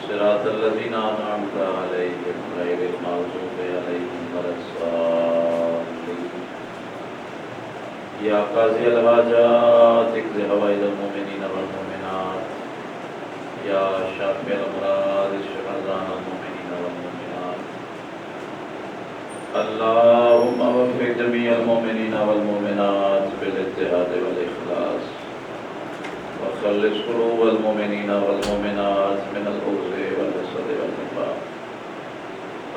صراط الذين أنعمت عليهم غير المغضوب عليهم ولا الضالين يا قاضي الحاجات اقض حوائج المؤمنين والمؤمنات يا شافع الأمراض اشف مرضانا المؤمنين والمؤمنات اللهم وفق جميع المؤمنين والمؤمنات بالاجتهاد والإخلاص وخلص قلوب المؤمنين والمؤمنات من البغض والحسد والنفاق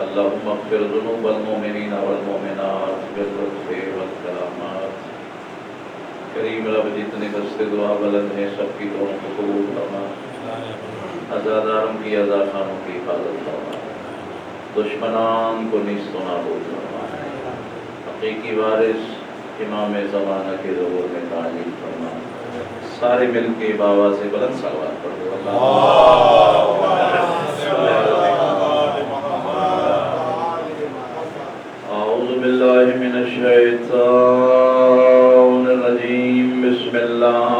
اللهم اغفر ذنوب المؤمنين والمؤمنات باللطف والكرامات کریم رب جتنے دست دعا بلند ہیں سب کی دعاؤں کو قبول فرما عزاداروں کی عزاخانوں کی حفاظت فرما دشمنان کو نیست و نابود فرما حقیقی وارث امام زمانہ کے ظہور میں تعلیم فرما سارے مل کے بابا سے بلند صلوات پڑھو اعوذ باللہ من الشیطان الرجیم بسم اللہ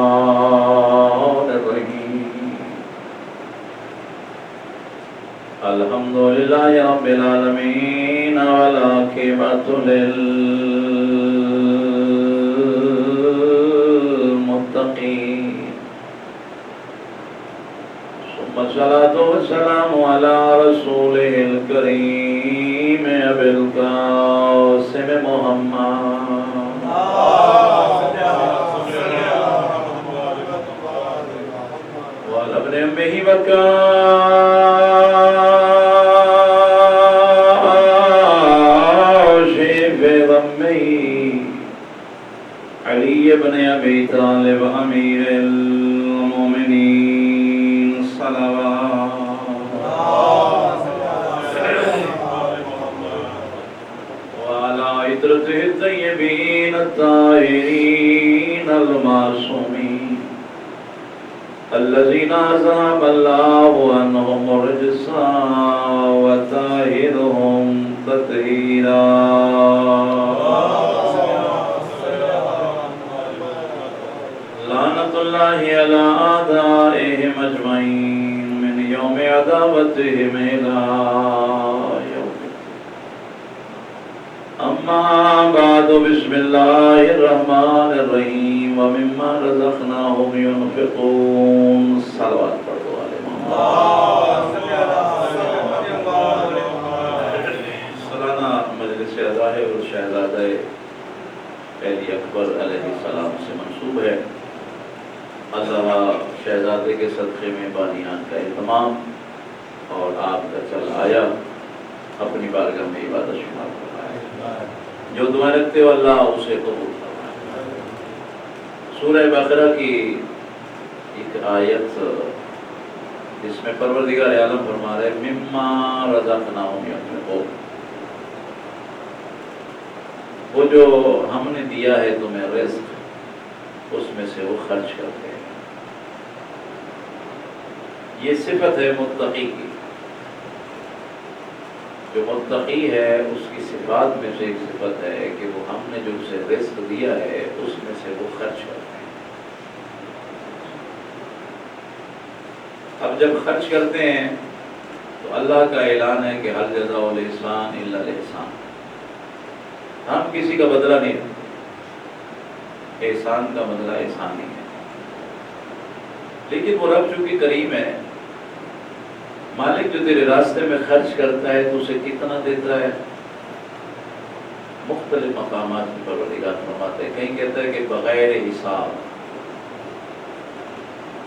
الرحمن الرحیم الحمدللہ رب العالمین والعاقبۃ والصلاة والسلام على رسوله الكريم أبي القاسم محمد وعلى ابن أمه وكاشف ذنبه علي بن أبي طالب أمير المؤمنين وعلى عترته الطيبين الطاهرين المعصومين الذين أذهب الله عنهم الرجس وطهرهم تطهيرا لعنة الله على أعدائهم أجمعين من يوم عداوتهم إلى يوم أما بعد بسم الله الرحمن الرحيم ومما رزقناهم ينفقون صلوات پڑھو سالانہ مجلس اعزائے اور شہزادہ قیدی اکبر علیہ السلام سے منسوب ہے اللہ شہزادے کے صدقے میں بانیان کا اہتمام اور آپ کا چل آیا اپنی بارگاہ میں عبادت شمار فرمائے جو دعائیں رکھتے ہو اللہ اسے قبول فرمائے سورہ بقرہ کی ایک آیت جس میں پروردگار عالم فرما رہے مما رزقناہم ينفقون وہ جو ہم نے دیا ہے تمہیں رزق اس میں سے وہ خرچ کرتے ہیں یہ صفت ہے متقی کی جو متقی ہے اس کی صفات میں سے ایک صفت ہے کہ وہ ہم نے جو اسے رزق دیا ہے اس میں سے وہ خرچ کرتے ہیں اب جب خرچ کرتے ہیں تو اللہ کا اعلان ہے کہ هل جزاء الاحسان الا الاحسان ہم کسی کا بدلہ نہیں لیتے احسان کا بدلہ احسان نہیں ہے لیکن وہ رب چونکہ کریم ہے مالک جو تیرے راستے میں خرچ کرتا ہے تو اسے کتنا دیتا ہے مختلف مقامات پر پروردگار فرماتے ہیں کہیں کہتا ہے کہ بغیر حساب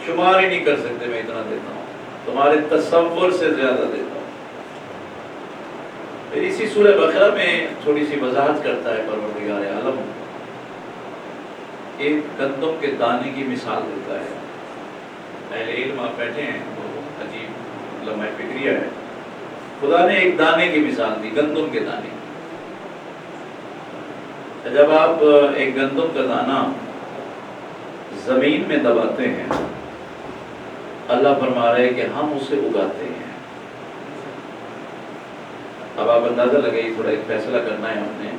شمار ہی نہیں کر سکتے میں اتنا دیتا ہوں تمہارے تصور سے زیادہ دیتا ہوں پھر اسی سورہ بقرہ میں تھوڑی سی وضاحت کرتا ہے پروردگار عالم ایک گندم کے دانے کی مثال دیتا ہے اہل علم آپ بیٹھے ہیں وہ عجیب لمحہ فکریہ ہے خدا نے ایک دانے کی مثال دی گندم کے دانے جب آپ ایک گندم کا دانہ زمین میں دباتے ہیں اللہ فرما رہے ہیں کہ ہم اسے اگاتے ہیں اب آپ اندازہ لگائیے تھوڑا ایک فیصلہ کرنا ہے ہم نے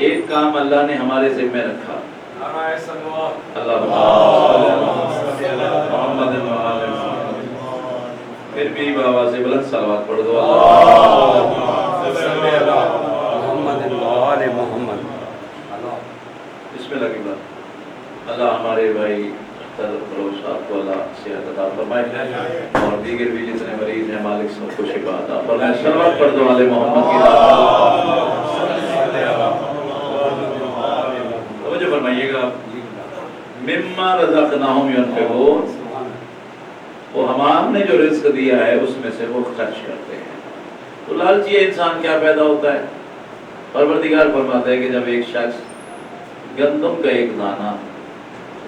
ایک کام اللہ نے ہمارے ذمہ رکھا اللہ محمد و آل محمد. پھر بھی بابا سے بلند صلوات پڑھ دو. محمد و آل محمد. اس میں لگے گا. اللہ ہمارے بھائی فروز صاحب کو اللہ صحت عطا فرمائے اور دیگر بھی جتنے مریض ہیں مالک سب کو شفا عطا فرمائے. صلوات پڑھ دو آل محمد کی توجہ فرمائیے گا. مما رزقناہم ينفقون، وہ ہم نے جو رزق دیا ہے اس میں سے وہ خرچ کرتے ہیں. تو لالچی انسان کیا پیدا ہوتا ہے؟ پروردگار فرماتا ہے کہ جب ایک شخص گندم کا ایک دانہ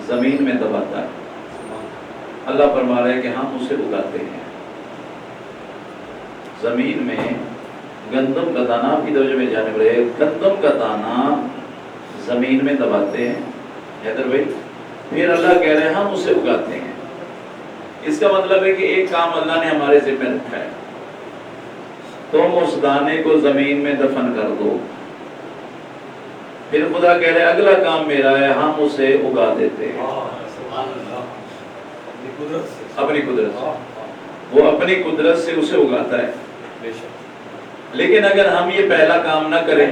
زمین میں دباتا ہے، اللہ فرما رہا ہے کہ ہم اسے اگاتے ہیں. زمین میں گندم کا دانہ، آپ کی توجہ میں جانے والے گندم کا دانہ زمین میں دباتے ہیں حیدر بھائی، پھر اللہ کہہ رہے ہیں ہم اسے اگاتے ہیں. اس کا مطلب ہے کہ ایک کام اللہ نے ہمارے ذمہ رکھا ہے، تم اس دانے کو زمین میں دفن کر دو. پھر خدا کہہ رہے ہیں اگلا کام میرا ہے، ہم اسے اگا دیتے ہیں اپنی قدرت سے. وہ اپنی قدرت سے اسے اگاتا ہے. لیکن اگر ہم یہ پہلا کام نہ کریں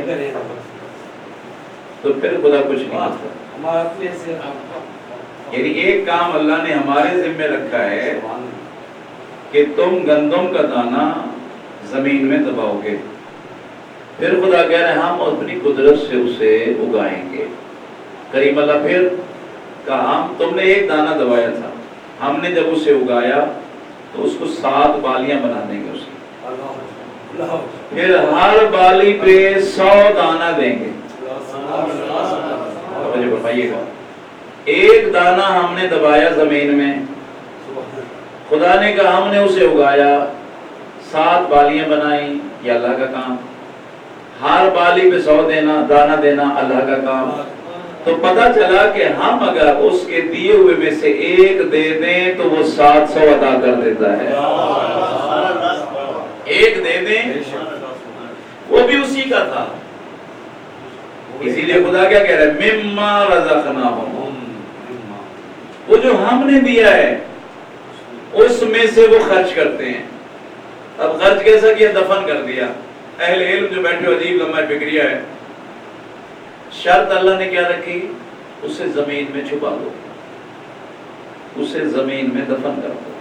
تو پھر خدا کچھ نہیں کرتا. یعنی ایک کام اللہ نے ہمارے ذمہ رکھا ہے کہ تم گندم کا دانہ زمین میں دباؤ گے، پھر خدا کہہ رہے ہیں ہم اپنی قدرت سے اسے اگائیں گے. کریم اللہ پھر کہا تم نے ایک دانہ دبایا تھا، ہم نے جب اسے اگایا تو اس کو 7 بالیاں بنا دیں گے اس کی، پھر ہر بالی پہ 100 دانہ دیں گے. فرمائیے گا ایک دانہ ہم نے دبایا زمین میں، خدا نے کہا ہم نے اسے اگایا، 7 بالیاں بنائیں، یہ اللہ کا کام. ہر بالی پہ 100 دانہ دینا اللہ کا کام. تو پتہ چلا کہ ہم اگر اس کے دیے ہوئے میں سے ایک دے دیں تو وہ 700 عطا کر دیتا ہے. ایک دے دیں وہ بھی اسی کا تھا. اسی لیے خدا کیا کہہ رہا ہے مما رزقناہم، وہ جو ہم نے دیا ہے اس میں سے وہ خرچ کرتے ہیں. اب خرچ کیسا کیا؟ دفن کر دیا. اہل علم جو بیٹھے عجیب لمحہ فکریہ ہے، شرط اللہ نے کیا رکھی؟ اسے زمین میں چھپا دو، اسے زمین میں دفن کر دو.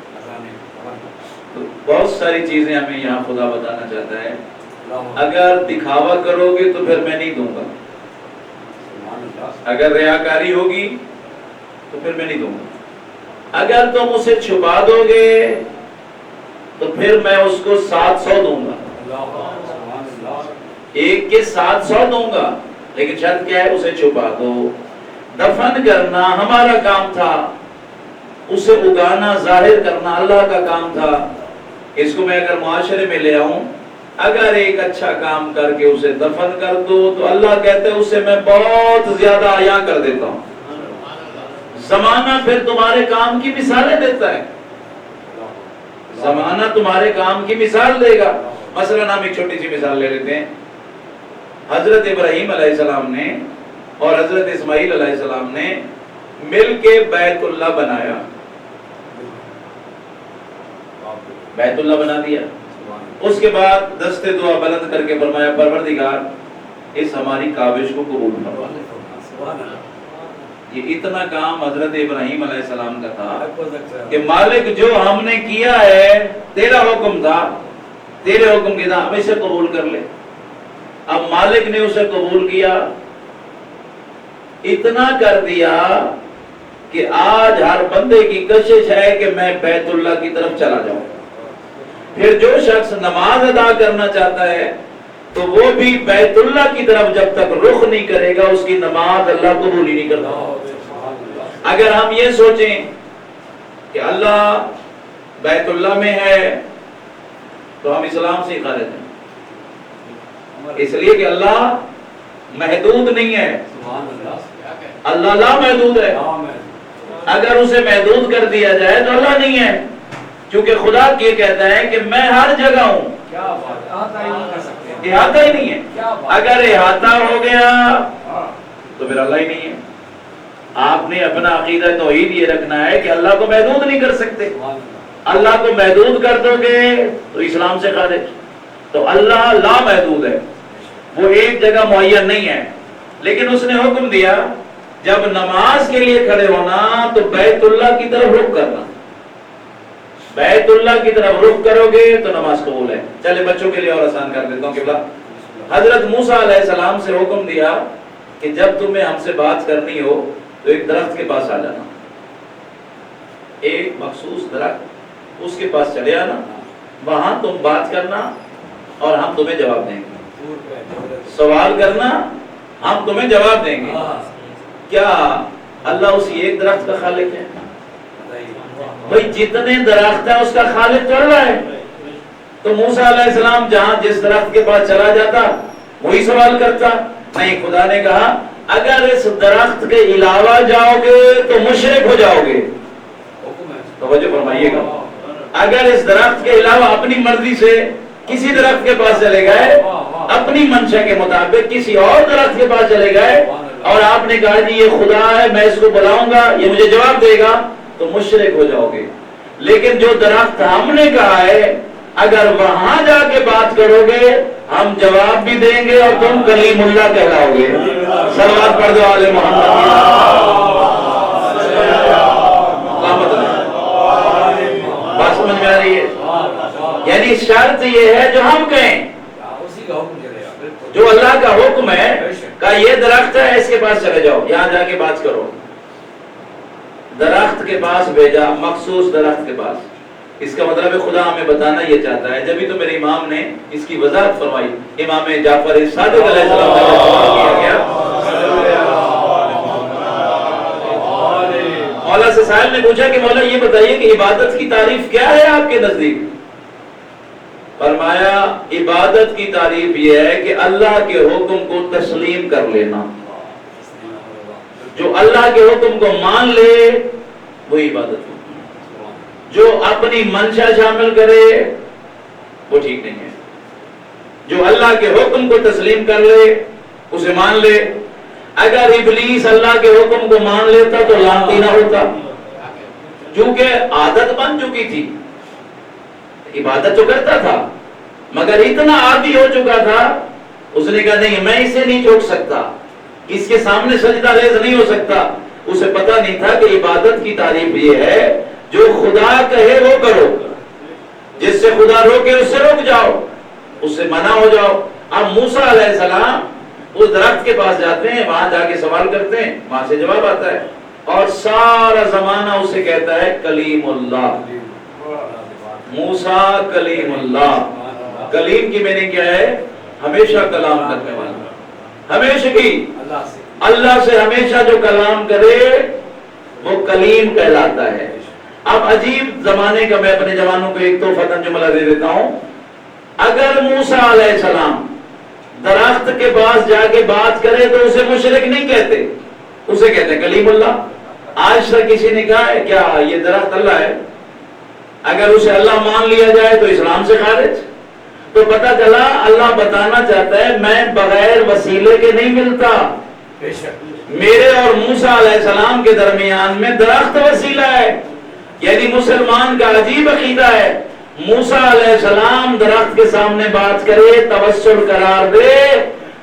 تو بہت ساری چیزیں ہمیں یہاں خدا بتانا چاہتا ہے. اگر دکھاوا کرو گے تو پھر میں نہیں دوں گا، اگر ریاکاری ہوگی تو پھر میں نہیں دوں گا. اگر تم اسے چھپا دو گے تو پھر میں اس کو 700 دوں گا، ایک کے 700 دوں گا. لیکن شرط کیا ہے؟ اسے چھپا دو. دفن کرنا ہمارا کام تھا، اسے اگانا ظاہر کرنا اللہ کا کام تھا. اس کو میں اگر معاشرے میں لے آؤں، اگر ایک اچھا کام کر کے اسے دفن کر دو تو اللہ کہتے ہیں اسے میں بہت زیادہ عیاں کر دیتا ہوں. زمانہ پھر تمہارے کام کی مثالیں دیتا ہے، زمانہ تمہارے کام کی مثال دے گا. مثلا ہم ایک چھوٹی سی مثال لے لیتے ہیں. حضرت ابراہیم علیہ السلام نے اور حضرت اسماعیل علیہ السلام نے مل کے بیت اللہ بنایا. بیت اللہ بنا دیا. اس کے بعد دستے دعا بلند کر کے فرمایا پروردگار اس ہماری کاوش کو قبول فرما. یہ اتنا کام حضرت ابراہیم علیہ السلام کا تھا کہ مالک جو ہم نے کیا ہے تیرا حکم تھا، تیرے حکم کے تھا، ہم اسے قبول کر لے. اب مالک نے اسے قبول کیا، اتنا کر دیا کہ آج ہر بندے کی کوشش ہے کہ میں بیت اللہ کی طرف چلا جاؤں. پھر جو شخص نماز ادا کرنا چاہتا ہے تو وہ بھی بیت اللہ کی طرف جب تک رخ نہیں کرے گا اس کی نماز اللہ قبول ہی نہیں کرتا. اگر ہم یہ سوچیں کہ اللہ بیت اللہ میں ہے تو ہم اسلام سے خارج ہیں، اس لیے کہ اللہ محدود نہیں ہے، اللہ لا محدود ہے. اگر اسے محدود کر دیا جائے تو اللہ نہیں ہے، کیونکہ خدا یہ کہتا ہے کہ میں ہر جگہ ہوں. احاطہ ہی نہیں ہے. اگر احاطہ ہو گیا تو پھر اللہ ہی نہیں ہے. آپ نے اپنا عقیدہ توحید یہ رکھنا ہے کہ اللہ کو محدود نہیں کر سکتے. اللہ کو محدود کر دو گے تو اسلام سے خارج. تو اللہ لا محدود ہے، وہ ایک جگہ معین نہیں ہے. لیکن اس نے حکم دیا جب نماز کے لیے کھڑے ہونا تو بیت اللہ کی طرف رخ کرنا. بیت اللہ کی طرف رخ کرو گے تو نماز قبول ہے. چلے بچوں کے لیے اور آسان کر دیتا ہوں. قبلہ حضرت موسیٰ علیہ السلام سے حکم دیا کہ جب تمہیں ہم سے بات کرنی ہو تو ایک درخت کے پاس آ جانا، ایک مخصوص درخت، اس کے پاس چلے آنا، وہاں تم بات کرنا اور ہم تمہیں جواب دیں گے. سوال کرنا، ہم تمہیں جواب دیں گے. کیا اللہ اسی ایک درخت کا خالق ہے؟ بھئی جتنے درخت ہیں اس کا خالق چل رہا ہے. تو موسیٰ علیہ السلام جہاں جس درخت کے پاس چلا جاتا وہی سوال کرتا. نہیں، خدا نے کہا اگر اس درخت کے علاوہ جاؤ گے تو مشرک ہو جاؤ گے. توجہ فرمائیے گا. اگر اس درخت کے علاوہ اپنی مرضی سے کسی درخت کے پاس چلے گئے، اپنی منشا کے مطابق کسی اور درخت کے پاس چلے گئے اور آپ نے کہا جی یہ خدا ہے، میں اس کو بلاؤں گا، یہ مجھے جواب دے گا، تو مشرک ہو جاؤ گے. لیکن جو درخت ہم نے کہا ہے اگر وہاں جا کے بات کرو گے ہم جواب بھی دیں گے اور تم کلیم اللہ کہلاؤ گے. صلوات پڑھ دو آل محمد. بات سمجھ میں آ رہی ہے؟ یعنی شرط یہ ہے جو ہم کہیں، جو اللہ کا حکم ہے کہ یہ درخت ہے اس کے پاس چلے جاؤ، یہاں جا کے بات کرو. درخت کے پاس بھیجا، مخصوص درخت کے پاس. اس کا مطلب ہے خدا ہمیں بتانا یہ چاہتا ہے. جبھی تو میرے امام نے اس کی وضاحت فرمائی. امام جعفر صادق علیہ السلام کا کیا گیا، مولا سے سائل نے پوچھا کہ مولا یہ بتائیے کہ عبادت کی تعریف کیا ہے آپ کے نزدیک؟ فرمایا عبادت کی تعریف یہ ہے کہ اللہ کے حکم کو تسلیم کر لینا. جو اللہ کے حکم کو مان لے وہ عبادت ہے. جو اپنی منشا شامل کرے وہ ٹھیک نہیں ہے. جو اللہ کے حکم کو تسلیم کر لے اسے مان لے. اگر ابلیس اللہ کے حکم کو مان لیتا تو لعنتی نہ ہوتا، کیونکہ عادت بن چکی تھی. عبادت تو کرتا تھا مگر اتنا عادی ہو چکا تھا، اس نے کہا نہیں میں اسے نہیں چھوڑ سکتا، اس کے سامنے سجدہ ریز نہیں ہو سکتا. اسے پتہ نہیں تھا کہ عبادت کی تعریف یہ ہے جو خدا کہے وہ کرو، جس سے خدا روکے اس سے رک جاؤ، اس سے منع ہو جاؤ. اب موسیٰ علیہ السلام اس درخت کے پاس جاتے ہیں، وہاں جا کے سوال کرتے ہیں، وہاں سے جواب آتا ہے اور سارا زمانہ اسے کہتا ہے کلیم اللہ. موسیٰ کلیم اللہ. کلیم کی معنی کیا ہے؟ ہمیشہ کلام کرنے والا، ہمیشہ کی اللہ سے ہمیشہ جو کلام کرے وہ کلیم کہلاتا ہے. اب عجیب زمانے کا میں اپنے جوانوں کو ایک تحفہ جملہ دے دیتا ہوں. اگر موسیٰ علیہ السلام درخت کے پاس جا کے بات کرے تو اسے مشرک نہیں کہتے، اسے کہتے ہیں کلیم اللہ. آج تک کسی نے کہا ہے کیا یہ درخت اللہ ہے؟ اگر اسے اللہ مان لیا جائے تو اسلام سے خارج. تو پتہ چلا اللہ بتانا چاہتا ہے میں بغیر وسیلے کے نہیں ملتا. میرے اور موسیٰ علیہ السلام کے درمیان میں درخت وسیلہ ہے. یعنی مسلمان کا عجیب عقیدہ ہے. موسیٰ علیہ السلام درخت کے سامنے بات کرے، توسل قرار دے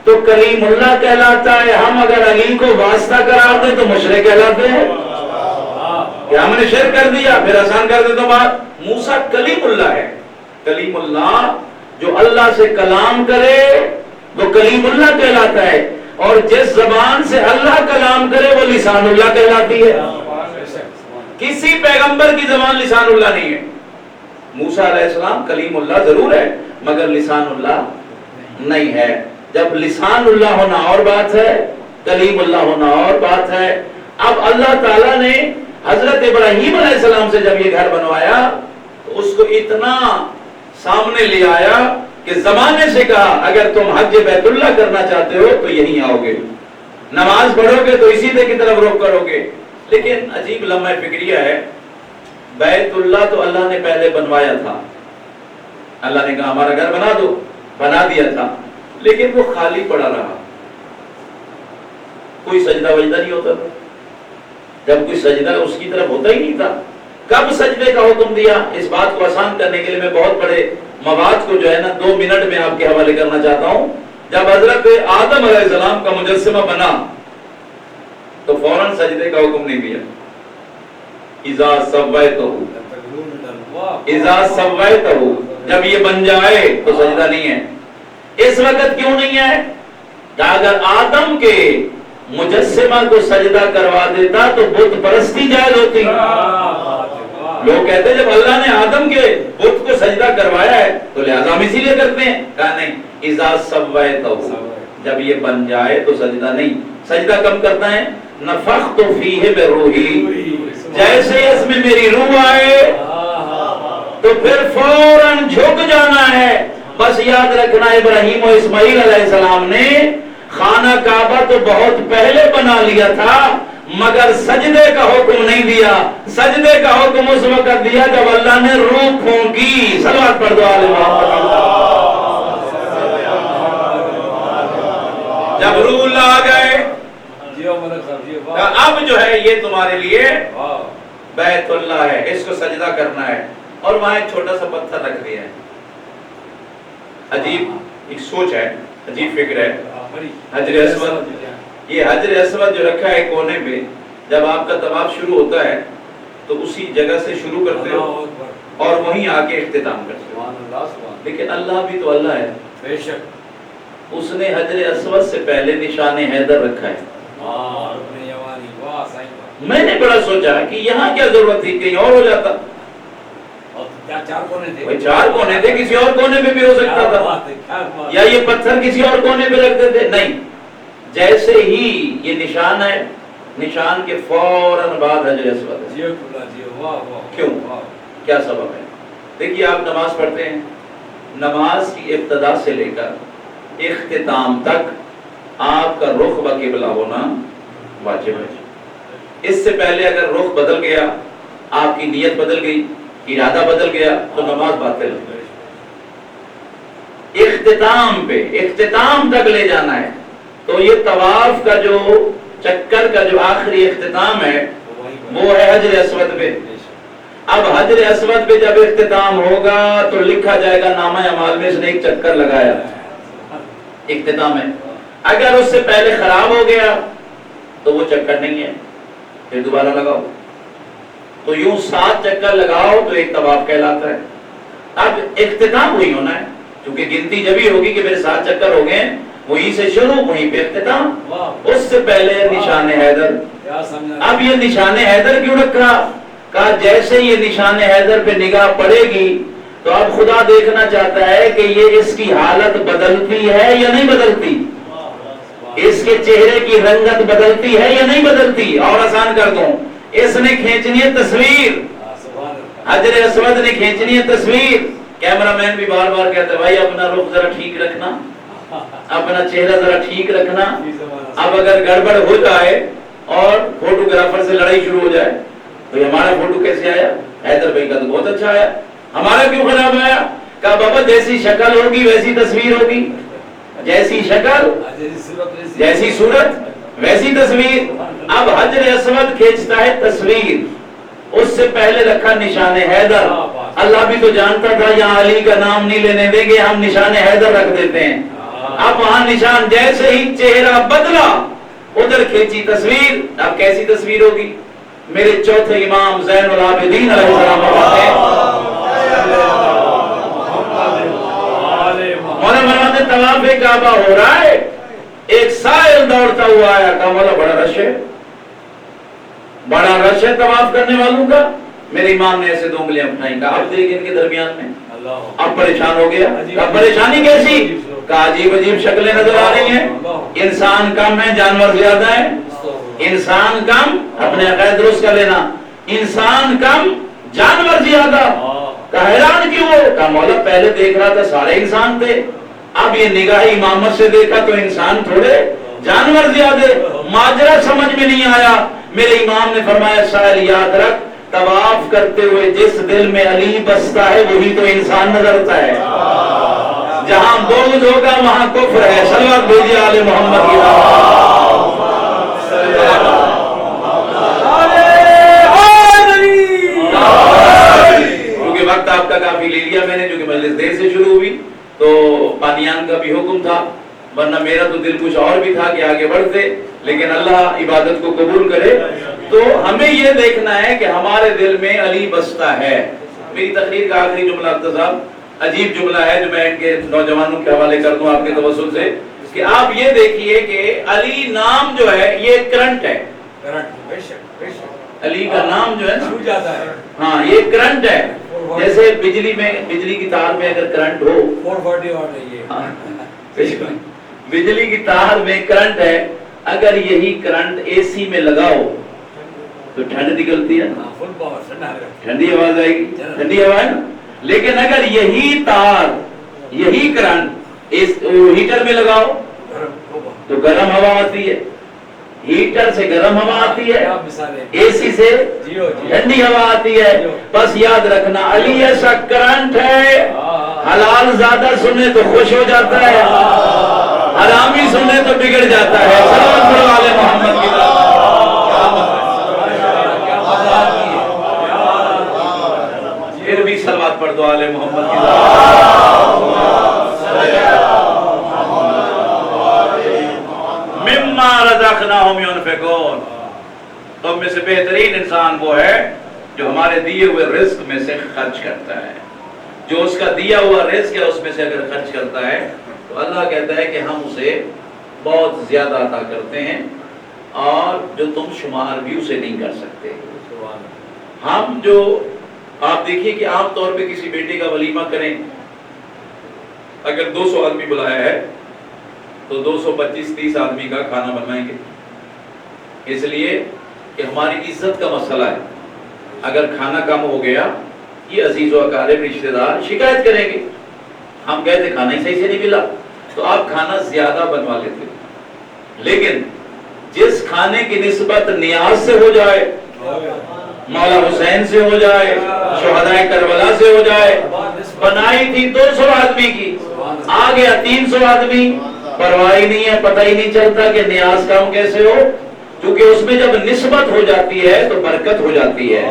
تو کلیم اللہ کہلاتا ہے. ہم اگر علی کو واسطہ قرار دیں تو مشرک کہلاتے ہیں. کہ ہم نے شرک کر دیا. پھر آسان کر دیتا ہوں بات. موسیٰ کلیم اللہ ہے. کلیم اللہ جو اللہ سے کلام کرے وہ کلیم اللہ کہلاتا ہے، اور جس زبان سے اللہ کلام کرے وہ لسان اللہ کہلاتی ہے. کسی پیغمبر کی زبان لسان اللہ نہیں ہے. موسیٰ علیہ السلام کلیم اللہ ضرور ہے مگر لسان اللہ نہیں ہے. جب لسان اللہ ہونا اور بات ہے، کلیم اللہ ہونا اور بات ہے. اب اللہ تعالیٰ نے حضرت ابراہیم علیہ السلام سے جب یہ گھر بنوایا تو اس کو اتنا سامنے لے آیا کہ زمانے سے کہا اگر تم حج بیت اللہ کرنا چاہتے ہو تو یہیں آؤ گے، نماز پڑھو گے تو اسی کی طرف رخ کرو گے. لیکن عجیب لمحہ فکریہ ہے. بیت اللہ تو اللہ نے پہلے بنوایا تھا، اللہ نے کہا ہمارا گھر بنا دو، بنا دیا تھا، لیکن وہ خالی پڑا رہا، کوئی سجدہ وجدہ نہیں ہوتا تھا. جب کوئی سجدہ اس کی طرف ہوتا ہی نہیں تھا. کب سجدے کا حکم دیا؟ اس بات کو آسان کرنے کے لیے میں بہت بڑے مواد کو جو ہے نا 2 منٹ میں آپ کے حوالے کرنا چاہتا ہوں. جب حضرت آدم علیہ السلام کا مجسمہ بنا تو فوراً سجدے کا حکم نہیں دیا. اذا سویتہ، جب یہ بن جائے تو سجدہ نہیں ہے. اس وقت کیوں نہیں ہے؟ کہ اگر آدم کے مجسمہ کو سجدہ کروا دیتا تو بت پرستی جائز ہوتی. لوگ کہتے ہیں جب اللہ نے آدم کے بت کو سجدہ کروایا ہے تو لہذا ہم اسی لیے کرتے ہیں. کہا نہیں، اذا سویتہ، جب یہ بن جائے تو سجدہ نہیں. سجدہ کب کرتا ہے؟ نفخت فیہ بروحی، جیسے اس میں میری روح آئے تو پھر فوراً جھک جانا ہے. بس یاد رکھنا ابراہیم و اسماعیل علیہ السلام نے خانہ کعبہ تو بہت پہلے بنا لیا تھا مگر سجدے کا حکم نہیں دیا. سجدے کا حکم اس وقت دیا جب اللہ نے روح پھونکی. صلوات پڑھ دو آل محمد. جب روح اللہ آ گئے اب جو ہے یہ تمہارے لیے بیت اللہ ہے، اس کو سجدہ کرنا ہے. اور وہاں ایک چھوٹا سا پتھر رکھ دیا ہے. عجیب ایک سوچ ہے، عجیب فکر ہے. حجر اسود، یہ حجر اسود جو رکھا ہے کونے پہ، جب آپ کا طواف شروع ہوتا ہے تو اسی جگہ سے شروع کرتے ہو اور وہیں آ کے اختتام کرتے ہو. لیکن اللہ بھی تو اللہ ہے، بے شک اس نے حجر اسود سے پہلے نشان حیدر رکھا ہے. میں نے بڑا سوچا کہ یہاں کیا ضرورت تھی، کہیں اور ہو جاتا. چار کونے تھے، کسی اور کونے پہ بھی ہو سکتا تھا، یا یہ پتھر کسی اور کونے پہ رکھتے تھے. نہیں، جیسے ہی یہ نشان ہے، نشان کے فوراً بعد حجر اسود. کیوں؟ کیا سبب ہے؟ دیکھیے آپ نماز پڑھتے ہیں، نماز کی ابتدا سے لے کر اختتام تک آپ کا رخ بقبلہ ہونا واجب ہے. اس سے پہلے اگر رخ بدل گیا، آپ کی نیت بدل گئی، ارادہ بدل گیا تو نماز باطل ہے. اختتام پہ، اختتام تک لے جانا ہے. تو یہ طواف کا جو چکر کا جو آخری اختتام ہے وہ ہے حجر اسود پہ. اب حجر اسود پہ جب اختتام ہوگا تو لکھا جائے گا نامہ اعمال میں اس نے ایک چکر لگایا. اختتام ہے. اگر اس سے پہلے خراب ہو گیا تو وہ چکر نہیں ہے، پھر دوبارہ لگاؤ. تو یوں 7 چکر لگاؤ تو ایک طواف کہلاتا ہے. اب اختتام وہی ہونا ہے، کیونکہ گنتی جب ہی ہوگی کہ میرے 7 چکر ہو گئے، وہیں سے شروع وہیں پہ اختتام. اس سے پہلے نشان حیدر. اب یہ نشان حیدر کیوں رکھا؟ کہا جیسے یہ نشان حیدر پہ نگاہ پڑے گی تو اب خدا دیکھنا چاہتا ہے کہ یہ اس کی حالت بدلتی ہے یا نہیں بدلتی، اس کے چہرے کی رنگت بدلتی ہے یا نہیں بدلتی. اور آسان کر دوں، اس نے کھینچنی ہے تصویر، حجر اسود نے کھینچنی ہے تصویر. کیمرہ مین بھی بار بار کہتا ہے بھائی اپنا رخ ذرا ٹھیک رکھنا، اپنا چہرہ ذرا ٹھیک رکھنا. اب اگر گڑبڑ ہو جائے اور فوٹوگرافر سے لڑائی شروع ہو جائے تو ہمارا فوٹو کیسے آیا؟ حیدر بھائی کا تو بہت اچھا آیا، ہمارا کیوں خراب آیا؟ کہا بابا جیسی شکل ہوگی ویسی تصویر ہوگی، جیسی شکل جیسی صورت ویسی تصویر. اب حجر اسود کھینچتا ہے تصویر، اس سے پہلے رکھا نشان حیدر. اللہ بھی تو جانتا تھا یہاں علی کا نام نہیں لینے دیں گے، ہم نشان حیدر رکھ دیتے ہیں. اب وہاں نشان جیسے ہی چہرہ بدلا ادھر کھینچی تصویر. اب کیسی تصویر ہوگی؟ میرے چوتھے امام زین العابدین علیہ السلام مولانا طواف کعبہ ہو رہا ہے، ایک سائل دوڑتا ہوا آیا، کہا مولا بڑا رش ہے، بڑا رش ہے طواف کرنے والوں کا. میرے امام نے ایسے 2 انگلیاں اٹھائیں، کہا اب دیکھ ان کے درمیان میں. اب پریشان ہو گیا. کہا پریشانی کیسی؟ کہا عجیب عجیب شکلیں نظر آ رہی ہیں، انسان کم ہے جانور زیادہ ہے. انسان کم، اپنے عقائد درست کر لینا، انسان کم جانور زیادہ. کہا حیران کیوں ہو؟ کہا مولا پہلے دیکھ رہا تھا سارے انسان تھے، اب یہ نگاہ امامت سے دیکھا تو انسان تھوڑے جانور زیادہ. ماجرا سمجھ میں نہیں آیا. میرے امام نے فرمایا سائل یاد رکھ، طواف کرتے ہوئے جس دل میں علی بستا ہے وہی تو انسان نظرتا ہے. جہاں بغض ہوگا وہاں کفر ہے. صلوات بھیجیے آل محمد کی. پڑھتے، لیکن اللہ عبادت کو قبول کرے۔ تو ہمیں یہ دیکھنا ہے کہ ہمارے دل میں علی بستا ہے۔ میری تقریر کا آخری جملہ صاحب عجیب جملہ ہے جو میں ان کے نوجوانوں کے حوالے کر دوں آپ کے توسل سے، کہ آپ یہ دیکھیے کہ علی نام جو ہے یہ کرنٹ ہے، علی کا نام جو ہے نا، ہاں یہ کرنٹ ہے۔ جیسے بجلی کی تار میں اگر کرنٹ ہو، 440 واٹ ہے یہ، بجلی کی تار میں کرنٹ ہے، اگر یہی کرنٹ اے سی میں لگاؤ تو ٹھنڈ نکلتی ہے، فل پاور، ٹھنڈی آواز آئے گی، ٹھنڈی ہوا ہے نا۔ لیکن اگر یہی تار، یہی کرنٹ ہیٹر میں لگاؤ تو گرم ہوا آتی ہے، ہیٹر سے گرم ہوا آتی ہے، اے سی سے ٹھنڈی ہوا آتی ہے۔ بس یاد رکھنا علی ایسا کرنٹ ہے، حلال زیادہ سنے تو خوش ہو جاتا ہے، حرامی سنے تو بگڑ جاتا ہے۔ صلوات پڑھو آل محمد کی طرف۔ پھر بھی صلوات پڑھ دو آل محمد کی طرف۔ مما رزقناہم ينفقون، تو میں سے بہترین انسان وہ ہے جو ہمارے دیے ہوئے رزق میں سے خرچ کرتا ہے۔ جو اس کا دیا ہوا رزق ہے اس میں سے اگر خرچ کرتا ہے تو اللہ کہتا ہے کہ ہم اسے بہت زیادہ عطا کرتے ہیں، اور جو تم شمار بھی اسے نہیں کر سکتے۔ ہم جو آپ دیکھیے کہ عام طور پہ کسی بیٹے کا ولیمہ کریں، اگر 200 آدمی بلایا ہے تو 225-30 آدمی کا کھانا بنائیں گے، اس لیے کہ ہماری عزت کا مسئلہ ہے۔ اگر کھانا کم ہو گیا یہ عزیز و اقارب رشتہ دار شکایت کریں گے، ہم کہتے کھانا ہی صحیح سے نہیں ملا، تو آپ کھانا زیادہ بنوا لیتے۔ لیکن جس کھانے کی نسبت نیاز سے ہو جائے، مولا حسین سے ہو جائے، شہدائے کربلا سے ہو جائے، بنائی تھی 200 آدمی کی، آ گیا 300 آدمی، پرواہ نہیں ہے، پتہ ہی نہیں چلتا کہ نیاز کم کیسے ہو، کیونکہ اس میں جب نسبت ہو جاتی ہے تو برکت ہو جاتی ہے۔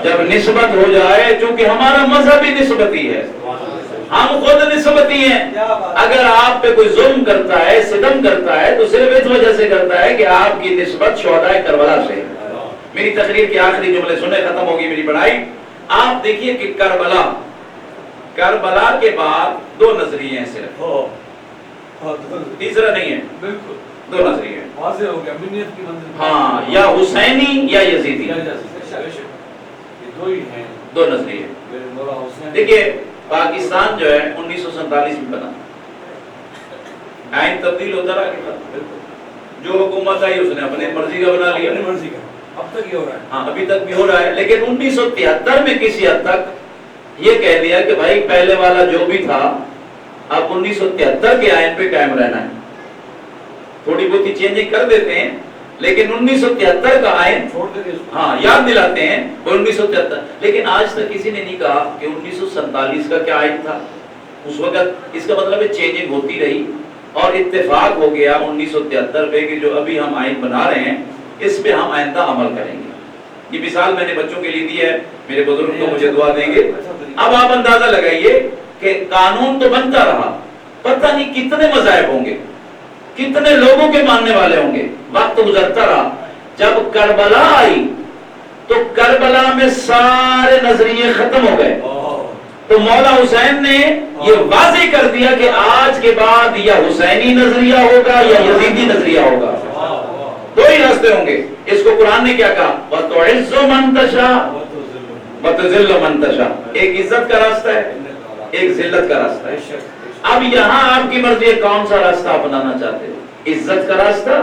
جب نسبت ہو جائے، چونکہ ہمارا مذہب ہی نسبتی ہے، ہم خود نسبتی ہیں۔ اگر آپ پہ کوئی ظلم کرتا ہے، ستم کرتا ہے، تو صرف اس وجہ سے کرتا ہے کہ آپ کی نسبت شہدائے کربلا سے ہے۔ میری تقریر کے آخری جملے سنے، ختم ہوگی میری پڑھائی۔ آپ دیکھیے کہ کربلا کے بعد 2 نظریے ہیں صرف، تیسرا نہیں ہے، بالکل 2 نظریے ہیں۔ واضح ہو گیا امنیت کی منزل، ہاں، یا حسینی یا یزیدی، دو نظریے۔ دیکھیے پاکستان جو ہے 1947 میں بنا، آئین تبدیل ہوتا رہا، جو حکومت آئی اس نے اپنے مرضی کا بنا لیا، اب تک یہ ہو رہا ہے، ہاں ابھی تک بھی ہو رہا ہے۔ لیکن 1973 میں کسی حد تک یہ کہہ دیا کہ بھائی پہلے والا جو بھی تھا اب 1973 کے آئین پہ قائم رہنا ہے۔ تھوڑی بہت ہی چینجنگ کر دیتے ہیں، لیکن 1973 کا آئین ہاں یاد دلاتے ہیں وہ 1973۔ لیکن آج تک کسی نے نہیں کہا کہ 1947 کا کیا آئین تھا اس وقت۔ اس کا مطلب ہے چینجنگ ہوتی رہی اور اتفاق ہو گیا 1973 پہ کہ جو ابھی ہم آئین بنا رہے ہیں اس پہ ہم آئندہ عمل کریں گے۔ یہ مثال میں نے بچوں کے لیے دی ہے، میرے بزرگ تو مجھے دعا دیں گے۔ اب آپ اندازہ لگائیے کہ قانون تو بنتا رہا، پتہ نہیں کتنے مذاہب ہوں گے، کتنے لوگوں کے ماننے والے ہوں گے، وقت گزرتا رہا۔ جب کربلا آئی تو کربلا میں سارے نظریے ختم ہو گئے، تو مولا حسین نے یہ واضح کر دیا کہ آج کے بعد یا حسینی نظریہ ہوگا یا یزیدی نظریہ ہوگا، 2 ہی راستے ہوں گے۔ اس کو قرآن نے کیا کہا؟ وَتُعِزُّ مَن تَشَاءُ وَتُذِلُّ مَن تَشَاءُ، ایک عزت کا راستہ ہے، ایک ذلت کا راستہ ہے۔ اب یہاں آپ کی مرضی ہے کون سا راستہ اپنانا چاہتے ہو، عزت کا راستہ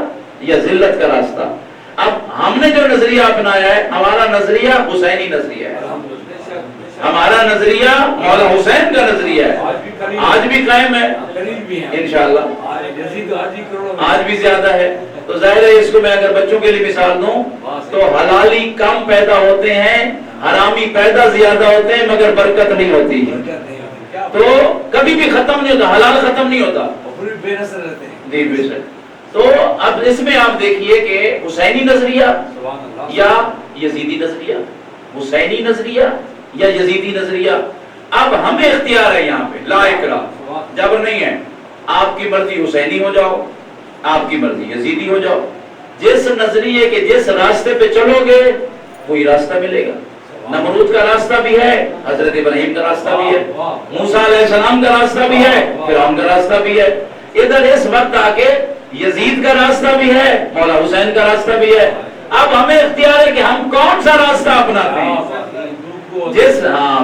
یا ذلت کا راستہ۔ اب ہم نے جو نظریہ اپنایا ہے، ہمارا نظریہ حسینی نظریہ ہے، ہمارا نظریہ مولا حسین کا نظریہ ہے، آج بھی قائم ہے انشاءاللہ، آج بھی زیادہ ہے۔ تو ظاہر ہے اس کو میں اگر بچوں کے لیے مثال دوں تو حلالی کم پیدا ہوتے ہیں، حرامی پیدا زیادہ ہوتے ہیں، مگر برکت نہیں ہوتی، تو کبھی بھی ختم نہیں ہوتا، حلال ختم نہیں ہوتا، جی بے شک۔ تو اب اس میں آپ دیکھیے کہ حسینی نظریہ یا یزیدی نظریہ، حسینی نظریہ یا یزیدی نظریہ۔ اب ہمیں اختیار ہے یہاں پہ، لا اکراہ، جبر نہیں ہے، آپ کی مرضی حسینی ہو جاؤ، آپ کی مرضی یزیدی ہو جاؤ، جس نظریے کے جس راستے پہ چلو گے وہی راستہ ملے گا۔ نمرود کا راستہ بھی ہے، حضرت ابراہیم کا راستہ بھی ہے، موسیٰ علیہ السلام کا راستہ بھی ہے، فرعون کا راستہ بھی ہے، ادھر اس وقت آکے یزید کا راستہ بھی ہے، مولا حسین کا راستہ بھی ہے۔ اب ہمیں اختیار ہے کہ ہم کون سا راستہ اپناتے ہیں۔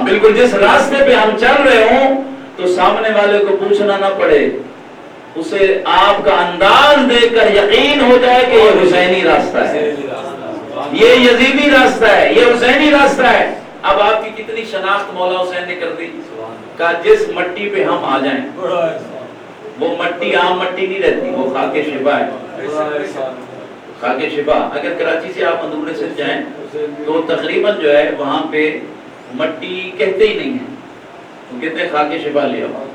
بالکل جس راستے پہ ہم چل رہے ہوں تو سامنے والے کو پوچھنا نہ پڑے، اسے آپ کا انداز دیکھ کر یقین ہو جائے کہ یہ حسینی راستہ ہے، یہ یزیدی راستہ ہے، یہ حسینی راستہ ہے۔ اب آپ کی کتنی شناخت مولا حسین نے کر دی، کہا جس مٹی پہ ہم آ جائیں، وہ مٹی عام مٹی نہیں رہتی، وہ خاک شفا ہے، خاک شفا۔ اگر کراچی سے آپ اندورے سے جائیں تو تقریباً جو ہے وہاں پہ مٹی کہتے ہی نہیں ہیں، وہ کہتے ہیں خاک شفا لے آؤ،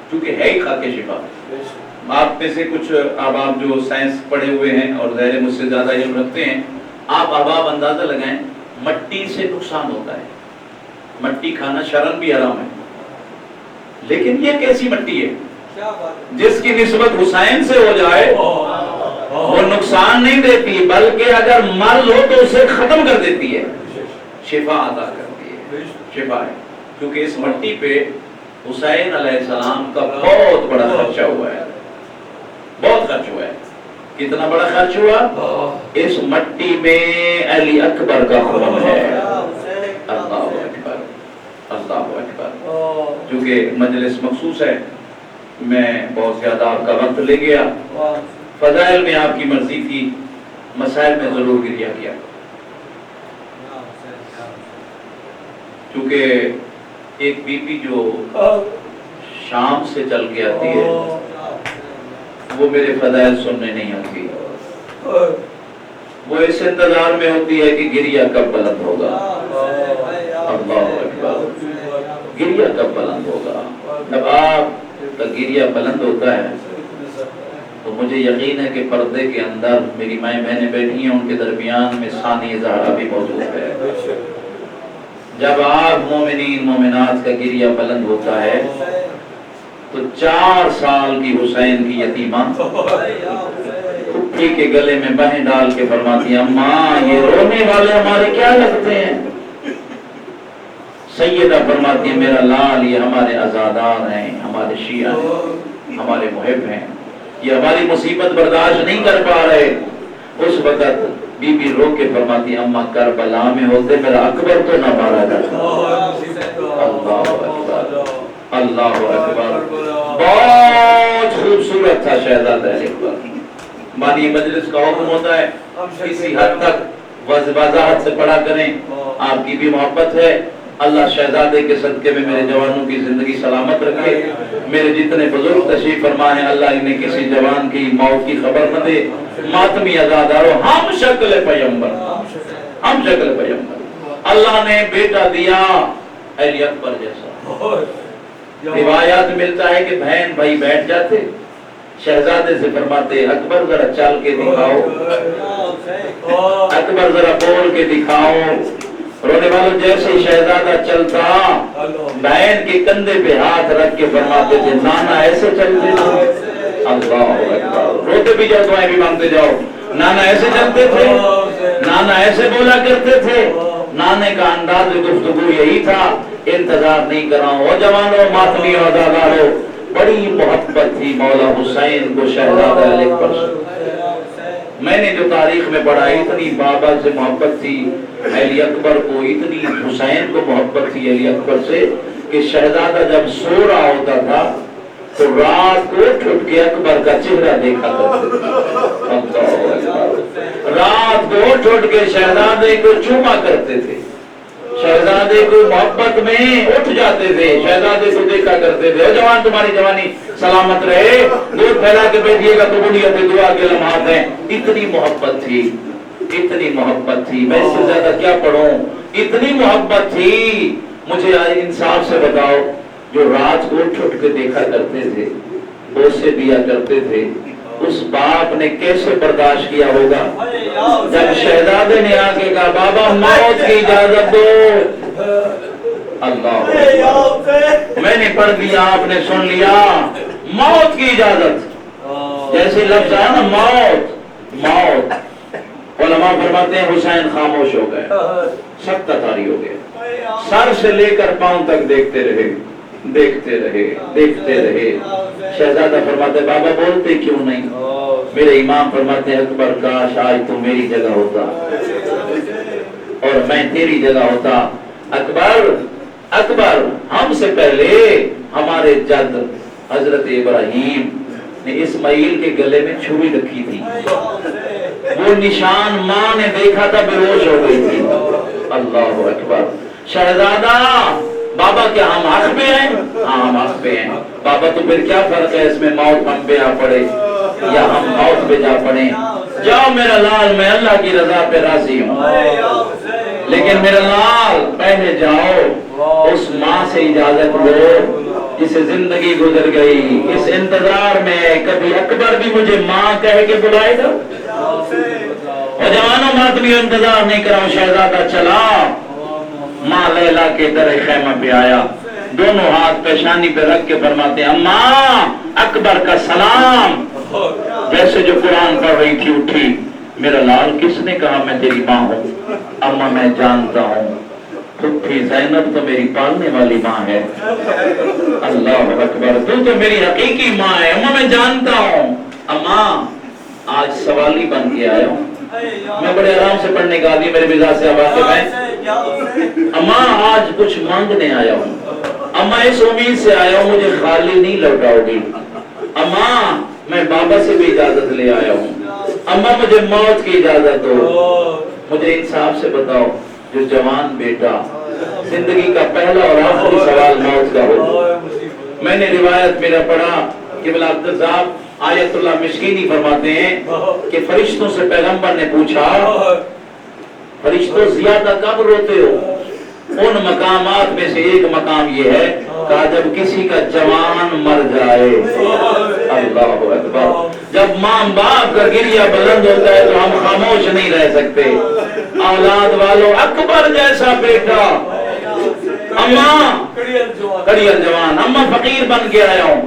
کیونکہ ہے ہی خاک شفا۔ آپ میں سے کچھ آپ جو سائنس پڑھے ہوئے ہیں اور ظاہر مجھ سے زیادہ علم رکھتے ہیں، آپ اندازہ لگائیں مٹی سے نقصان ہوتا ہے، مٹی کھانا شرعاً بھی حرام ہے، لیکن یہ کیسی مٹی ہے جس کی نسبت حسین سے ہو جائے وہ نقصان نہیں دیتی، بلکہ اگر مرض ہو تو اسے ختم کر دیتی ہے، شفا عطا کرتی ہے، شفا ہے۔ کیونکہ اس مٹی پہ حسین علیہ السلام کا بہت بڑا خرچہ ہوا ہے، بہت خرچ ہوا ہے۔ کتنا بڑا خرچ ہوا؟ اس مٹی میں علی اکبر کا خون ہے۔ اللہ اکبر، اللہ اکبر۔ چونکہ مجلس مخصوص ہے، میں بہت زیادہ آپ کا وقت لے گیا، فضائل میں آپ کی مرضی تھی، مسائل میں ضرور گریا کیا، کیونکہ ایک بی بی جو شام سے چل کے آتی ہے وہ میرے فضائل سننے نہیں آتی، وہ اس انتظار میں ہوتی ہے کہ گریا کب بلند ہوگا۔ اللہ اکبر، گریا کب بلند ہوگا۔ جب آپ کا گریا بلند ہوتا ہے تو مجھے یقین ہے کہ پردے کے اندر میری مائیں بہنیں بیٹھی ہیں، ان کے درمیان میں ثانی زہرا بھی موجود ہے۔ جب آپ مومنین مومنات کا گریا بلند ہوتا ہے تو 4 سال کی حسین کی یتیمہ پھپھی کے گلے میں بہیں ڈال کے فرماتی ہیں، اماں یہ رونے والے ہمارے کیا لگتے ہیں؟ سیدہ فرماتی ہیں، میرا لال یہ ہمارے عزادار ہیں، ہمارے شیعہ ہیں، ہمارے محب ہیں، یہ ہماری مصیبت برداشت نہیں کر پا رہے۔ اس وقت بی بی رو کے فرماتی ہیں، اماں کربلا میں ہوتے میرا اکبر تو نہ مارا جاتا۔ اللہ اکبر، اللہ اکبر۔ بہت خوبصورت تھا شہزادہ اکبر۔ مانی مجلس کا حکم ہوتا ہے کسی حد تک وضاحت سے پڑھا کریں، آپ کی بھی محبت ہے۔ اللہ شہزادے کے صدقے میں میرے جوانوں کی زندگی سلامت رکھے، میرے جتنے بزرگ تشریف فرما ہیں اللہ انہیں کسی جوان کی موت کی خبر نہ دے۔ ماتمی عزادارو، ہم شکل پیغمبر، ہم شکل پیغمبر، اللہ نے بیٹا دیا علی اکبر جیسا۔ روایات ملتا ہے کہ بہن بھائی بیٹھ جاتے، شہزادے سے فرماتے اکبر ذرا چل کے دکھاؤ، اکبر ذرا بول کے دکھاؤ۔ رونے والوں جیسے شہزادہ چلتا بہن کے کندھے پہ ہاتھ رکھ کے فرماتے تھے نانا ایسے چلتے تھے۔ اللہ اکبر، روتے بھی جاؤ دعائیں بھی مانگتے جاؤ، نانا ایسے چلتے تھے، نانا ایسے بولا کرتے تھے۔ نانے کا انداز گفتگو یہی تھا، انتظار نہیں کر رہا ہوں۔ او جوانوں، ماتمی اور عزادارو، بڑی محبت تھی مولا حسین کو شہزادہ علی اکبر سے۔ میں نے جو تاریخ میں پڑھا اتنی بابا سے محبت تھی علی اکبر کو، اتنی حسین کو محبت تھی علی اکبر سے کہ شہزادہ جب سو رہا ہوتا تھا تو رات کو اٹھ کے اکبر کا چہرہ دیکھا کرتے تھے، رات کو اٹھ کے شہزادے کو چوما کرتے تھے، شہزادے کو محبت میں اٹھ جاتے تھے، شہزادے کو دیکھا کرتے تھے۔ جوان تمہاری جوانی سلامت رہے، دودھ پھیلا کے بیٹھیے گا قبولیت دعا کے لمحات ہیں۔ اتنی محبت تھی، اتنی محبت تھی، میں اس سے زیادہ کیا پڑھوں، اتنی محبت تھی۔ مجھے انصاف سے بتاؤ، جو رات کو اٹھ کے دیکھا کرتے تھے، بوسے دیا کرتے تھے، اس باپ نے کیسے برداشت کیا ہوگا جب شہزادے نے آ کے کہا بابا موت کی اجازت دو۔ اللہ، میں نے پڑھ دیا، آپ نے سن لیا، موت کی اجازت۔ جیسے لفظ آیا نا موت موت، علماء فرماتے ہیں حسین خاموش ہو گئے، سب تتاری ہو گئے، سر سے لے کر پاؤں تک دیکھتے رہے دیکھتے رہے دیکھتے رہے۔ شہزادہ فرماتے بابا بولتے کیوں نہیں؟ میرے امام فرماتے ہیں اکبر کاش آج تو میری جگہ ہوتا اور میں تیری جگہ ہوتا۔ اکبر اکبر ہم سے پہلے ہمارے جد حضرت ابراہیم نے اسماعیل کے گلے میں چھری رکھی تھی، وہ نشان ماں نے دیکھا تھا، بے ہوش ہو گئی تھی۔ اللہ اکبر۔ شہزادہ بابا کیا ہم حق پہ ہیں؟ ہاں ہم حق پہ ہیں۔ بابا تو پھر کیا فرق ہے اس میں موت ہم پہ آ پڑے یا ہم موت پہ جا پڑے؟ جاؤ میرا لال، میں اللہ کی رضا پہ راضی ہوں، لیکن میرا لال پہلے جاؤ اس ماں سے اجازت لو جسے زندگی گزر گئی، اس انتظار میں کبھی اکبر بھی مجھے ماں کہہ کے بلائے گا؟ اور جوانوں ماتمیوں انتظار نہیں کراؤ۔ شہزادہ چلا، ماں لیلا کے در خیمہ پہ آیا، دونوں ہاتھ پیشانی پہ رکھ کے فرماتے ہیں اماں اکبر کا سلام۔ جیسے جو قرآن پڑھ رہی تھی اٹھی، میرا لال کس نے کہا میں تیری ماں ہوں؟ اماں میں جانتا ہوں، پھپھی زینب تو میری پالنے والی ماں ہے۔ اللہ اکبر، تو میری حقیقی ماں ہے، اماں میں جانتا ہوں۔ اماں آج سوالی بن کے آیا ہوں، میں بڑے آرام سے پڑھنے کا آدمی، میرے مزاج سے آواز سے میں اماں آج کچھ مانگنے آیا ہوں، اماں اس امید سے آیا ہوں مجھے خالی نہیں لوٹاؤ گی۔ اماں میں بابا سے بھی اجازت لے آیا ہوں، اماں مجھے موت کی اجازت دو۔ مجھے انصاف سے بتاؤ، جو جوان بیٹا زندگی کا پہلا اور آخری سوال موت کا ہو۔ میں نے روایت میرا پڑھا کہ بلا عبدالزاب آیت اللہ مشکینی فرماتے ہیں کہ فرشتوں سے پیغمبر نے پوچھا فرشتوں زیادہ کب روتے ہو؟ ان مقامات میں سے ایک مقام یہ ہے کہ جب کسی کا جوان مر جائے۔ اللہ اکبر۔ جب ماں باپ کا گریہ بلند ہوتا ہے تو ہم خاموش نہیں رہ سکتے۔ اولاد والوں اکبر جیسا بیٹا، اماں کڑیل جوان، اماں فقیر بن کے آیا ہوں،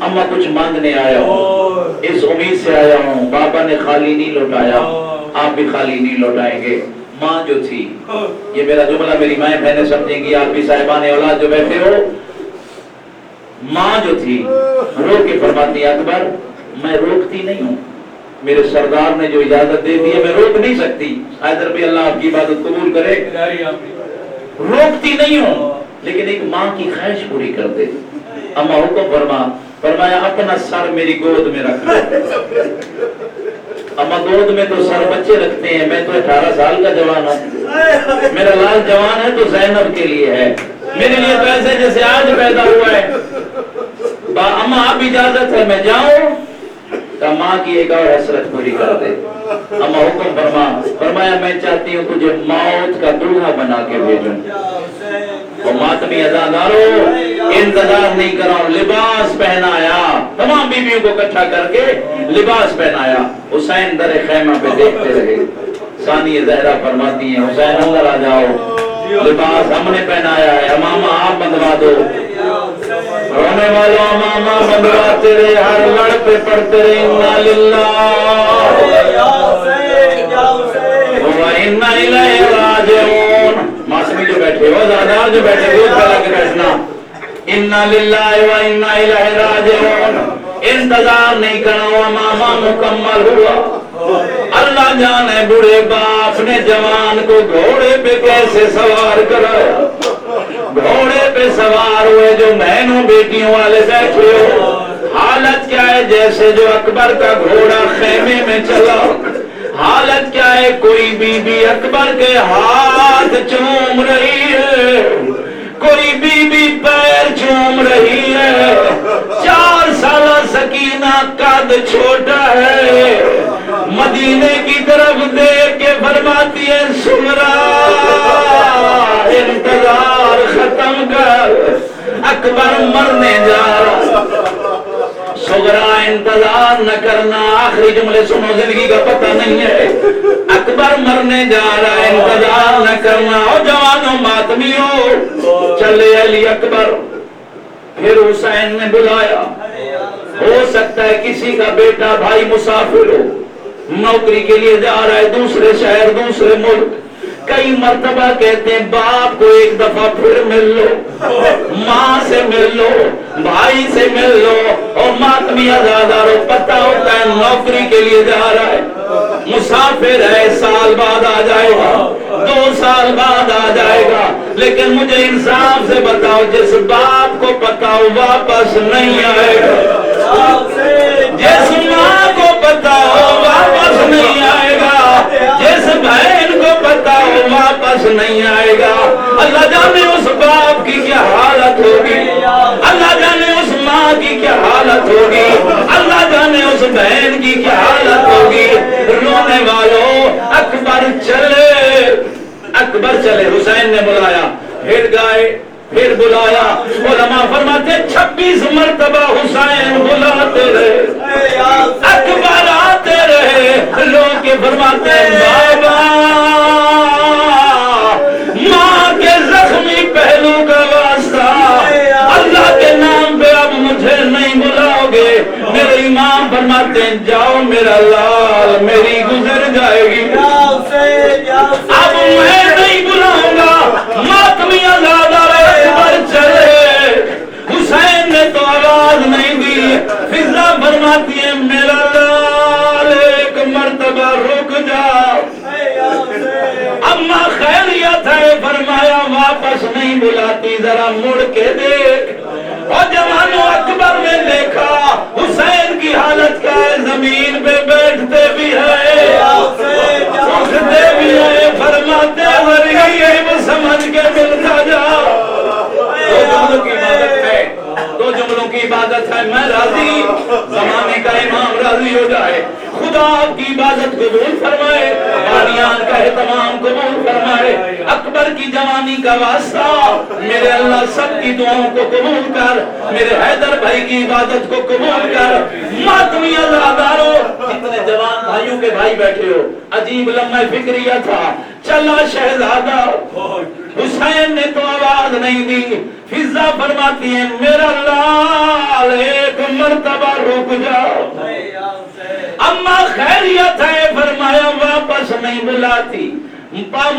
اماں کچھ مانگنے آیا ہوں، اس امید سے آیا ہوں بابا نے خالی نہیں لوٹایا، آپ بھی خالی نہیں لوٹائیں گے۔ ماں جو تھی، یہ میرا جملہ میری مائیں بہنیں سمجھیں گی، آپ بھی صاحبان اولاد جو بیٹھے ہو، ماں جو تھی رو کے فرماتی اکبر میں روکتی نہیں ہوں، میرے سردار نے جو اجازت دے دی ہے میں روک نہیں سکتی، حیدر بھی اللہ آپ کی عبادت قبول کرے، روکتی نہیں ہوں لیکن ایک ماں کی خواہش پوری کر دے۔ اماں حکم فرمایا اپنا سر میری گود میں رکھ لو۔ اماں گود میں تو سر بچے رکھتے ہیں، میں تو 18 سال کا جوان ہوں، میرا لال جوان ہے تو زینب کے لیے ہے، میرے لیے تو ایسے جیسے آج پیدا ہوا ہے۔ اماں اب اجازت ہے میں جاؤں؟ کہ ماں کی ایک اور حسرت پوری کر دے۔ اماں حکم فرمایا میں چاہتی ہوں تجھے موت کا دلہا بنا کے بھیجوں۔ وہ ماتمی ازادارو انتظار نہیں کراؤں، لباس پہنایا، تمام بیویوں کو اکٹھا کر کے لباس پہنایا، حسین در خیمہ پہ دیکھتے رہے۔ ثانی زہرا فرماتی ہیں حسین اندر آ جاؤ، لباس ہم نے پہنایا ہے، امامہ آپ بندوا دو۔ رونے والوں امامہ بندواتے رہے، ہر لڑ پہ پڑھتے رہے اِنَّا لِلَّهِ وَإِنَّا إِلَيْهِ رَاجِعُونَ۔ ماسمی جو بیٹھے ہو، زادار جو بیٹھے ہو، پہلا کے بیٹھنا، اِنَّا لِلَّهِ وَإِنَّا إِلَيْهِ رَاجِعُونَ۔ انتظار نہیں کرنا، امامہ مکمل ہوا۔ اللہ جانے بوڑھے باپ نے جوان کو گھوڑے پہ کیسے سوار کرایا، گھوڑے پہ سوار ہوئے جو بہنوں بیٹیوں والے بیٹھے ہو، حالت کیا ہے جیسے جو اکبر کا گھوڑا خیمے میں چلا، حالت کیا ہے کوئی بی بی اکبر کے ہاتھ چوم رہی ہے، کوئی بی بی پیر چوم رہی ہے، 4 سالہ سکینہ قد چھوٹا ہے، مدینے کی طرف دیکھ کے فرماتی ہے سمرا انتظار ختم کر، اکبر مرنے جا رہا۔ سغرا انتظار نہ کرنا، آخری جملے سنو، زندگی کا پتہ نہیں ہے، اکبر مرنے جا رہا ہے، انتظار نہ کرنا۔ اور جوانوں ماتمیوں چلے علی اکبر، پھر حسین نے بلایا ہو سکتا ہے کسی کا بیٹا بھائی مسافر ہو، نوکری کے لیے جا رہا ہے دوسرے شہر دوسرے ملک، کئی مرتبہ کہتے ہیں باپ کو ایک دفعہ پھر مل لو، ماں سے مل لو، بھائی سے مل لو، اور ماتمی ازادارو پتہ ہوتا ہے نوکری کے لیے جا رہا ہے، مسافر ہے، سال بعد آ جائے گا، 2 سال بعد آ جائے گا، لیکن مجھے انصاف سے بتاؤ جس باپ کو پتا ہو واپس نہیں آئے گا، جس ماں کو پتا ہو واپس نہیں آئے گا، جس بہن کو پتا ہو واپس نہیں آئے گا، اللہ جانے اس باپ کی کیا حالت ہوگی، اللہ جانے اس ماں کی کیا حالت ہوگی، اللہ جانے اس بہن کی کیا حالت ہوگی۔ رونے والوں اکبر چلے، حسین نے بلایا، پھر گائے، پھر بلایا، علماء فرماتے 26 مرتبہ حسین بلاتے رہے، اکبر آتے رہے، لوگ کے فرماتے بابا ماں کے زخمی پہلو کا واسطہ اللہ کے نام پہ اب مجھے نہیں بلاؤ گے، میرے امام فرماتے ہیں جاؤ میرا لال میری گزر جائے گی، اب میں نہیں بلاؤں گا، ماتمی ازادار اکبر چلے، حسین نے تو آواز نہیں دی، فضا فرماتی ہے میرا لال ایک مرتبہ رک جا، اما خیریت ہے، فرمایا واپس نہیں بلاتی ذرا مڑ کے دیکھ، اور جوانوں اکبر نے دیکھا حسین کی حالت کا ہے، زمین پہ بیٹھتے بھی ہے اٹھتے بھی ہے، فرماتے غریب سمجھ کے ملتا جا، 2 جملوں کی عبادت ہے، 2 جملوں کی عبادت ہے، میں راضی، زمانے کا امام راضی ہو جائے، خدا آپ کی عبادت قبول فرمائے، بانیان کا اہتمام قبول فرمائے، اکبر کی جوانی کا واسطہ میرے اللہ سب کی دعاؤں کو قبول کر، میرے حیدر بھائی کی عبادت کو قبول کر، ماتمی ازادارو جتنے جوان بھائیوں کے بھائی بیٹھے ہو، عجیب لمحہ فکریہ تھا، چلا شہزادہ، حسین نے تو آواز نہیں دی، فضا فرماتی ہے میرا لال ایک مرتبہ رک جاؤ، اما خیریت ہے، فرمایا واپس نہیں بلاتی،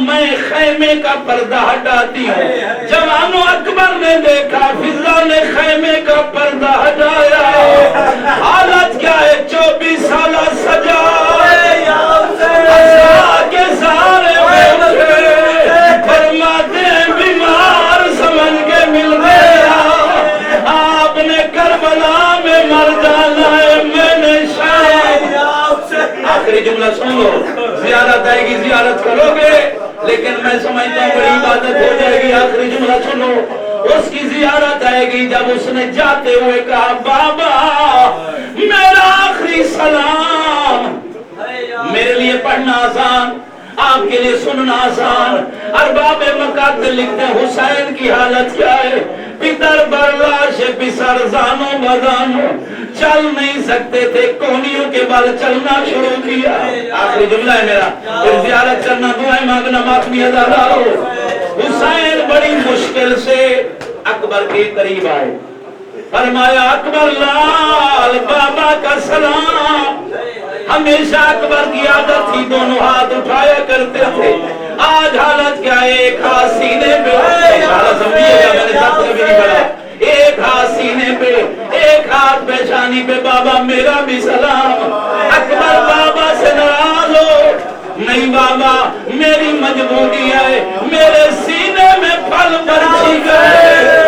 میں خیمے کا پردہ ہٹاتی ہوں، جوانوں اکبر نے دیکھا فضا نے خیمے کا پردہ ہٹایا، حالت کیا ہے 24 سالہ سجا کے سارے اٹھے، فرماتے ہیں بیمار سمجھ کے مل گیا، آپ نے کربلا میں مر جانا ہے، میں نے شاید آخری جملہ سن لو، زیارت آئے گی زیارت کرو گے، لیکن میں سمجھتا ہوں بڑی عبادت ہو جائے گی، آخری جملہ سنو، اس کی زیارت آئے گی جب اس نے جاتے ہوئے کہا بابا میرا آخری سلام، میرے لیے پڑھنا آسان، آپ کے لیے سننا آسان، ارباب مقاتل لکھتے ہیں حسین کی حالت کیا ہے، پتر برلاش پسر زانو بدانو، چل نہیں سکتے تھے، کونیوں کے بل چلنا شروع کیا، آخری جملہ ہے میرا، پھر زیارت کرنا دعائیں مانگنا ماتمی ازادارو، حسین بڑی مشکل سے اکبر کے قریب آئے، فرمایا اکبر لال بابا کا سلام، ہمیشہ اکبر کی عادت تھی دونوں ہاتھ اٹھایا کرتے تھے، آج حالت کیا ہے ایک ہاتھ سینے پہ، ایک ہاتھ سینے پہ ایک ہاتھ پیشانی پہ، بابا میرا بھی سلام، اکبر بابا سے ناراض ہو، نہیں بابا میری مجبوری ہے، میرے سینے میں پھل برچھی گئے،